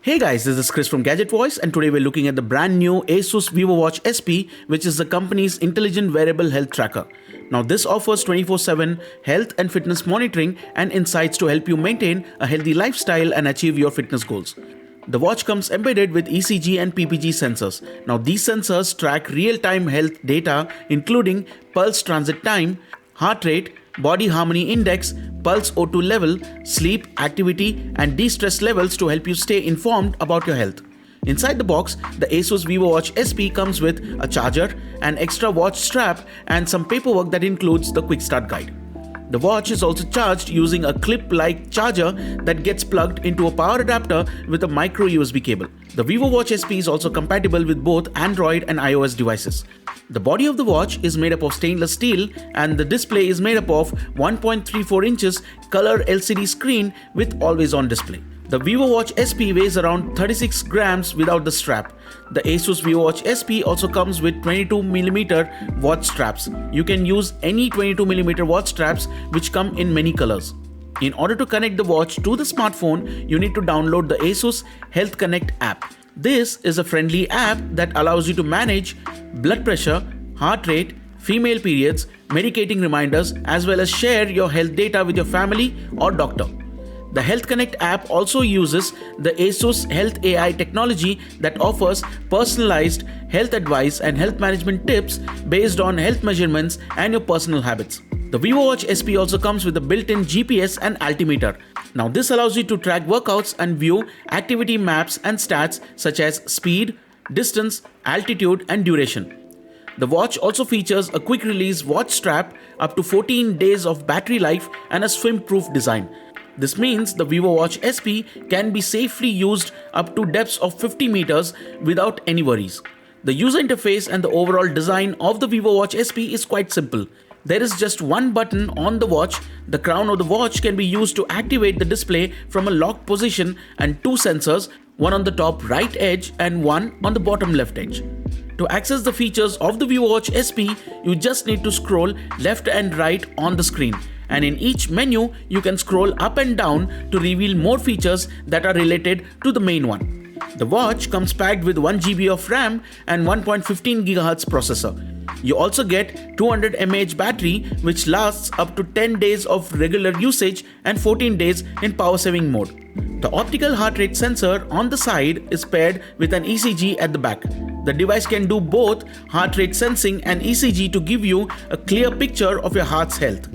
Hey guys, this is Chris from Gadget Voice, and today we're looking at the brand new Asus VivoWatch SP, which is the company's intelligent wearable health tracker. Now this offers 24/7 health and fitness monitoring and insights to help you maintain a healthy lifestyle and achieve your fitness goals. The watch comes embedded with ECG and PPG sensors. Now these sensors track real-time health data including pulse transit time, heart rate, body harmony index, pulse O2 level, sleep, activity, and de-stress levels to help you stay informed about your health. Inside the box, the Asus VivoWatch SP comes with a charger, an extra watch strap, and some paperwork that includes the quick start guide. The watch is also charged using a clip-like charger that gets plugged into a power adapter with a micro USB cable. The VivoWatch SP is also compatible with both Android and iOS devices. The body of the watch is made up of stainless steel and the display is made up of 1.34 inches color LCD screen with always-on display. The VivoWatch SP weighs around 36 grams without the strap. The Asus VivoWatch SP also comes with 22mm watch straps. You can use any 22mm watch straps which come in many colors. In order to connect the watch to the smartphone, you need to download the Asus Health Connect app. This is a friendly app that allows you to manage blood pressure, heart rate, female periods, medicating reminders, as well as share your health data with your family or doctor. The Health Connect app also uses the Asus Health AI technology that offers personalized health advice and health management tips based on health measurements and your personal habits. The VivoWatch SP also comes with a built-in GPS and altimeter. Now this allows you to track workouts and view activity maps and stats such as speed, distance, altitude, and duration. The watch also features a quick release watch strap, up to 14 days of battery life, and a swim-proof design. This means the VivoWatch SP can be safely used up to depths of 50 meters without any worries. The user interface and the overall design of the VivoWatch SP is quite simple. There is just one button on the watch. The crown of the watch can be used to activate the display from a locked position, and two sensors, one on the top right edge and one on the bottom left edge. To access the features of the VivoWatch SP, you just need to scroll left and right on the screen. And in each menu, you can scroll up and down to reveal more features that are related to the main one. The watch comes packed with 1 GB of RAM and 1.15 GHz processor. You also get 200 mAh battery which lasts up to 10 days of regular usage and 14 days in power saving mode. The optical heart rate sensor on the side is paired with an ECG at the back. The device can do both heart rate sensing and ECG to give you a clear picture of your heart's health.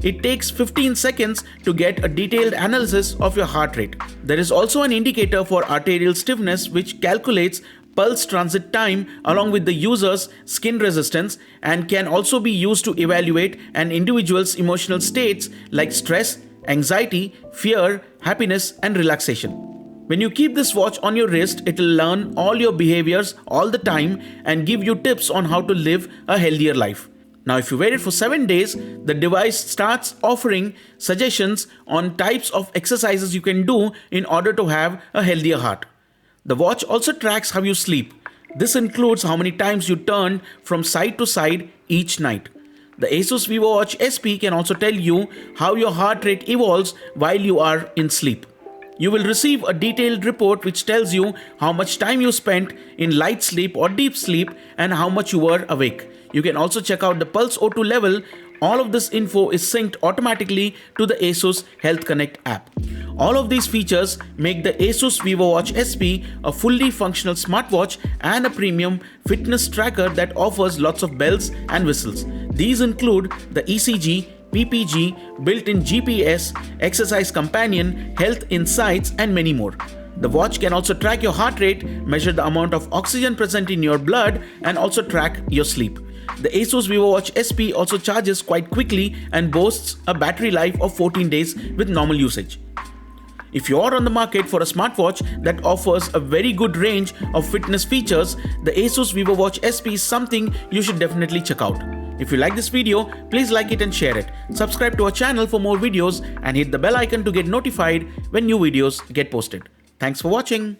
It takes 15 seconds to get a detailed analysis of your heart rate. There is also an indicator for arterial stiffness which calculates pulse transit time along with the user's skin resistance and can also be used to evaluate an individual's emotional states like stress, anxiety, fear, happiness, and relaxation. When you keep this watch on your wrist, it will learn all your behaviors all the time and give you tips on how to live a healthier life. Now, if you wear it for 7 days, the device starts offering suggestions on types of exercises you can do in order to have a healthier heart. The watch also tracks how you sleep. This includes how many times you turn from side to side each night. The Asus VivoWatch SP can also tell you how your heart rate evolves while you are in sleep. You will receive a detailed report which tells you how much time you spent in light sleep or deep sleep and how much you were awake. You can also check out the pulse O2 level. All of this info is synced automatically to the Asus Health Connect app. All of these features make the Asus VivoWatch SP a fully functional smartwatch and a premium fitness tracker that offers lots of bells and whistles. These include the ECG, PPG, built-in GPS, exercise companion, health insights, and many more. The watch can also track your heart rate, measure the amount of oxygen present in your blood, and also track your sleep. The Asus VivoWatch SP also charges quite quickly and boasts a battery life of 14 days with normal usage. If you are on the market for a smartwatch that offers a very good range of fitness features, the Asus VivoWatch SP is something you should definitely check out. If you like this video, please like it and share it. Subscribe to our channel for more videos and hit the bell icon to get notified when new videos get posted. Thanks for watching.